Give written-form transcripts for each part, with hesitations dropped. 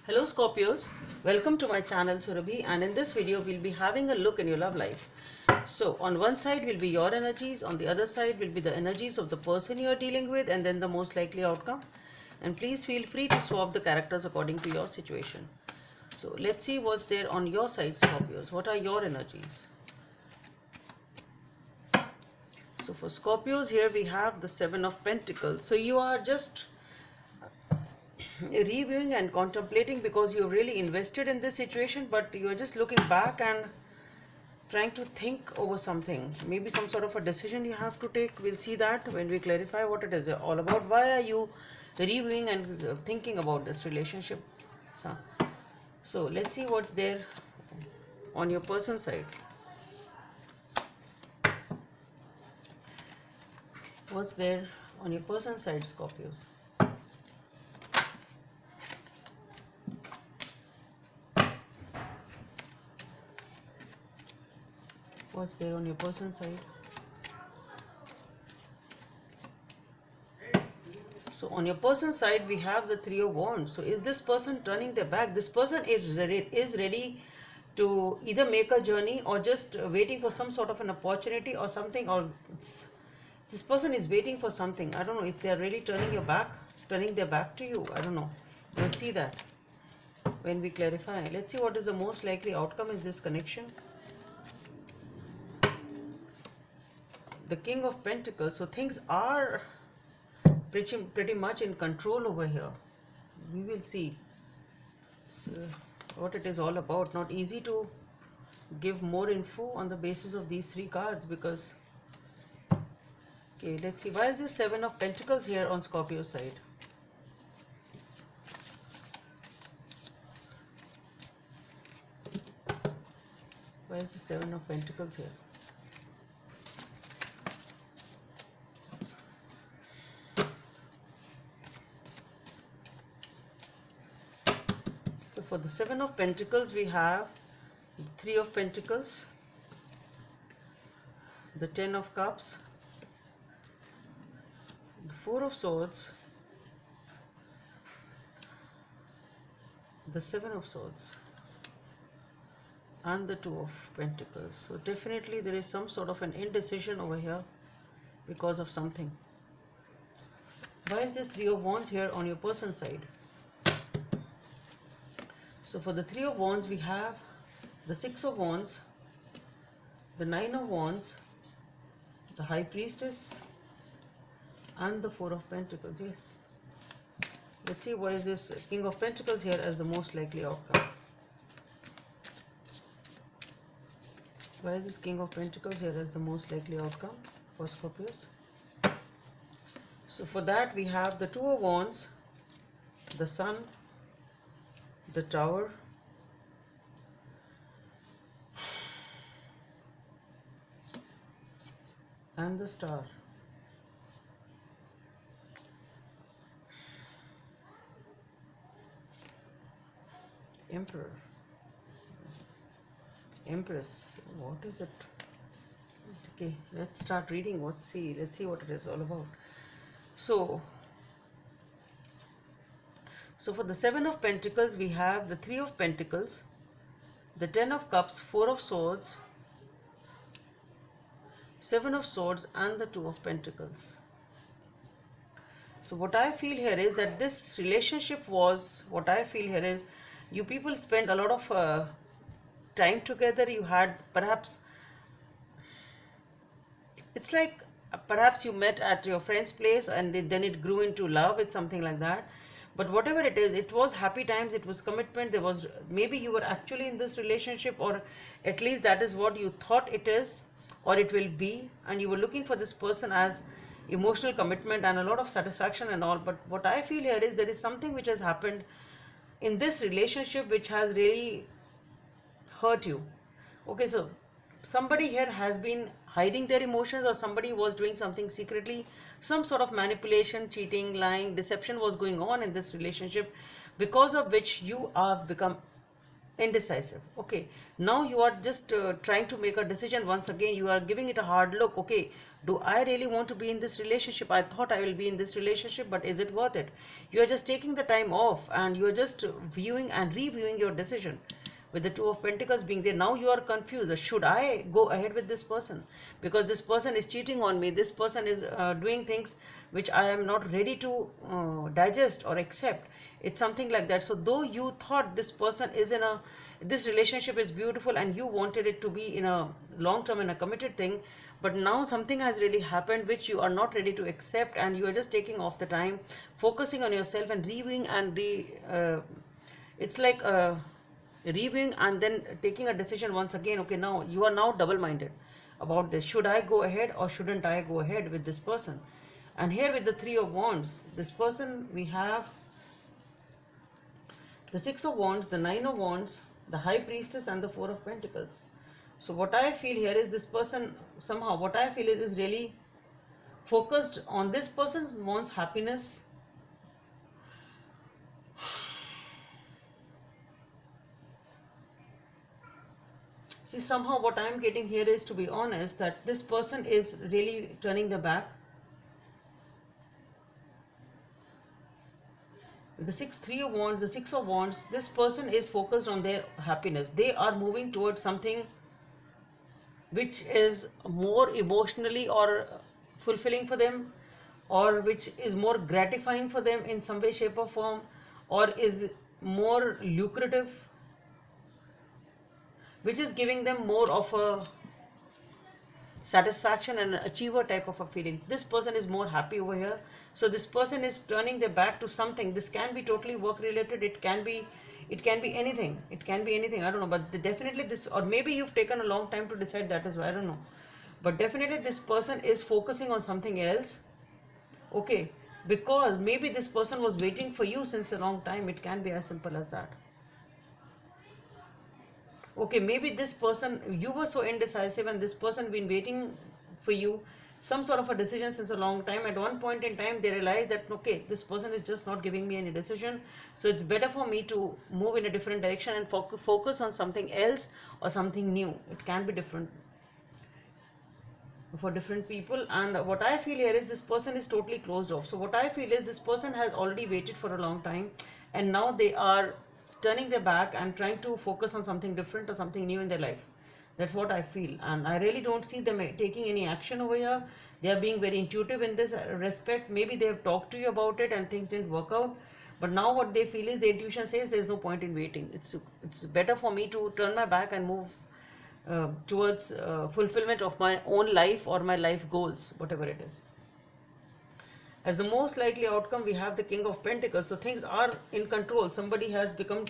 Hello Scorpios, welcome to my channel Surabhi, and in this video we'll be having a look in your love life. So on one side will be your energies, on the other side will be the energies of the person you are dealing with, and then the most likely outcome. And please feel free to swap the characters according to your situation. So let's see what's there on your side, Scorpios. What are your energies? So for Scorpios, here we have the Seven of Pentacles. So you are just reviewing and contemplating because you're really invested in this situation, but you're just looking back and trying to think over something, maybe some sort of a decision you have to take. We'll see that when we clarify what it is all about. Why are you reviewing and thinking about this relationship? So let's see what's there on your person side. What's there on your person side, Scorpios? What's there on your person side? So on your person side, we have the Three of Wands. So is this person turning their back? This person is ready to either make a journey or just waiting for some sort of an opportunity or something, or this person is waiting for something. I don't know if they are really turning their back to you. I don't know. We'll see that when we clarify. Let's see what is the most likely outcome in this connection. The King of Pentacles. So things are pretty much in control over here. We will see what it is all about. Not easy to give more info on the basis of these three cards because, okay, let's see. Why is this Seven of Pentacles here on Scorpio's side? Why is the Seven of Pentacles here? So for the Seven of Pentacles, we have the Three of Pentacles, the Ten of Cups, the Four of Swords, the Seven of Swords, and the Two of Pentacles. So definitely there is some sort of an indecision over here because of something. Why is this Three of Wands here on your person's side? So for the Three of Wands, we have the Six of Wands, the Nine of Wands, the High Priestess, and the Four of Pentacles. Yes. Let's see why is this King of Pentacles here as the most likely outcome. Why is this King of Pentacles here as the most likely outcome for Scorpios? So for that we have the Two of Wands, the Sun, the Tower, and the Star. Emperor, Empress. What is it? Okay, let's start reading. Let's see what it is all about. So for the Seven of Pentacles, we have the Three of Pentacles, the Ten of Cups, Four of Swords, Seven of Swords, and the Two of Pentacles. So what I feel here is that this relationship was, what I feel here is, you people spent a lot of time together. You had perhaps, it's like perhaps you met at your friend's place and then it grew into love. It's something like that. But whatever it is, it was happy times, it was commitment. There was, maybe you were actually in this relationship, or at least that is what you thought it is or it will be, and you were looking for this person as emotional commitment and a lot of satisfaction and all. But what I feel here is there is something which has happened in this relationship which has really hurt you. Okay, so somebody here has been hiding their emotions, or somebody was doing something secretly. Some sort of manipulation, cheating, lying, deception was going on in this relationship, because of which you have become indecisive. Okay, now you are just trying to make a decision. Once again you are giving it a hard look. Okay, do I really want to be in this relationship? I thought I will be in this relationship, but is it worth it? You are just taking the time off and you are just viewing and reviewing your decision. With the two of pentacles being there, now you are confused. Should I go ahead with this person? Because this person is cheating on me, this person is doing things which I am not ready to digest or accept. It's something like that. So though you thought this person is in a, this relationship is beautiful and you wanted it to be in a long term and a committed thing, but now something has really happened which you are not ready to accept, and you are just taking off the time, focusing on yourself and reviewing and it's like reviewing and then taking a decision once again. Okay, now you are now double minded about this. Should I go ahead or shouldn't I go ahead with this person? And here with the Three of Wands, this person, we have the Six of Wands, the Nine of Wands, the High Priestess, and the Four of Pentacles. So what I feel here is this person, somehow what I feel is really focused on this person wants happiness. See, somehow what I'm getting here is, to be honest, that this person is really turning their back. The Three of Wands, the Six of Wands, this person is focused on their happiness. They are moving towards something which is more emotionally or fulfilling for them, or which is more gratifying for them in some way, shape or form, or is more lucrative, which is giving them more of a satisfaction and an achiever type of a feeling. This person is more happy over here. So this person is turning their back to something. This can be totally work related, it can be anything, I don't know, but definitely this, or maybe you've taken a long time to decide, that is why, I don't know, but definitely this person is focusing on something else. Okay, because maybe this person was waiting for you since a long time. It can be as simple as that. Okay, maybe this person, you were so indecisive and this person been waiting for you some sort of a decision since a long time. At one point in time they realize that, okay, this person is just not giving me any decision, so it's better for me to move in a different direction and focus on something else or something new. It can be different for different people. And what I feel here is this person is totally closed off. So what I feel is this person has already waited for a long time and now they are turning their back and trying to focus on something different or something new in their life. That's what I feel, and I really don't see them taking any action over here. They are being very intuitive in this respect. Maybe they have talked to you about it and things didn't work out, but now what they feel is, the intuition says there's no point in waiting. It's better for me to turn my back and move towards fulfillment of my own life or my life goals, whatever it is. As the most likely outcome, we have the King of Pentacles. So things are in control. Somebody has become,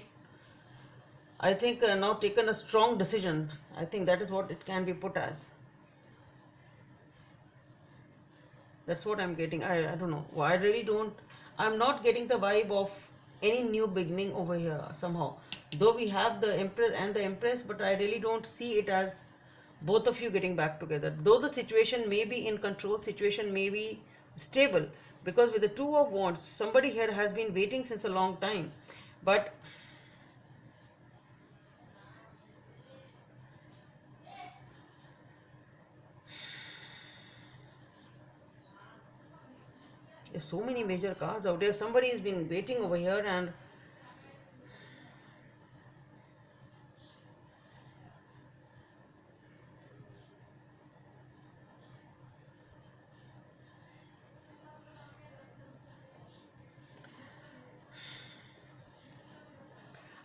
I think, now taken a strong decision. I think that is what it can be put as. That's what I'm getting. I don't know. I really don't. I'm not getting the vibe of any new beginning over here somehow. Though we have the Emperor and the Empress, but I really don't see it as both of you getting back together. Though the situation may be in control, situation may be stable, because with the Two of Wands, somebody here has been waiting since a long time, but there's so many major cards out there. Somebody has been waiting over here, and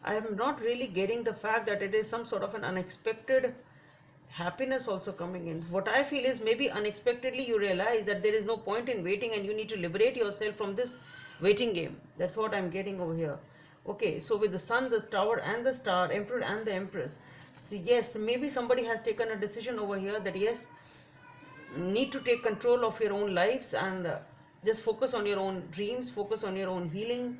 I am not really getting the fact that it is some sort of an unexpected happiness also coming in. What I feel is, maybe unexpectedly you realize that there is no point in waiting and you need to liberate yourself from this waiting game. That's what I'm getting over here. Okay, so with the Sun, the Tower and the Star, Emperor and the Empress. So yes, maybe somebody has taken a decision over here that yes, need to take control of your own lives and just focus on your own dreams, focus on your own healing.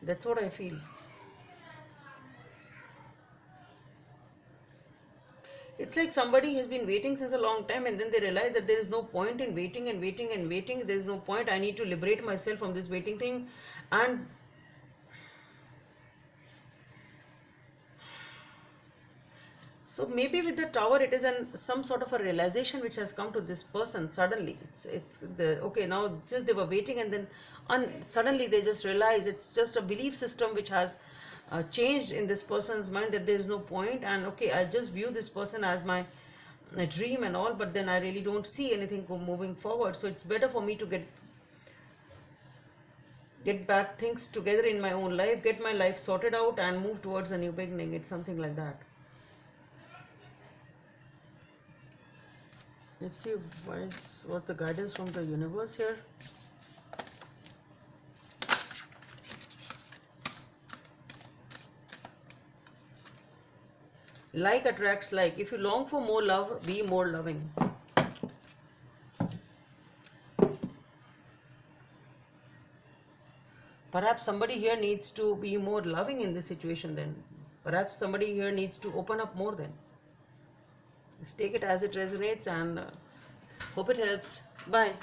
That's what I feel. It's like somebody has been waiting since a long time, and then they realize that there is no point in waiting and waiting and waiting. There is no point. I need to liberate myself from this waiting thing. And so maybe with the tower, it is some sort of a realization which has come to this person suddenly. It's the okay, now just they were waiting, and then suddenly they just realize it's just a belief system which has changed in this person's mind, that there is no point, and okay, I just view this person as my dream and all, but then I really don't see anything moving forward. So it's better for me to get back things together in my own life, get my life sorted out, and move towards a new beginning. It's something like that. Let's see what's the guidance from the universe here. Like attracts like. If you long for more love, be more loving. Perhaps somebody here needs to be more loving in this situation then. Perhaps somebody here needs to open up more then. Just take it as it resonates, and hope it helps. Bye.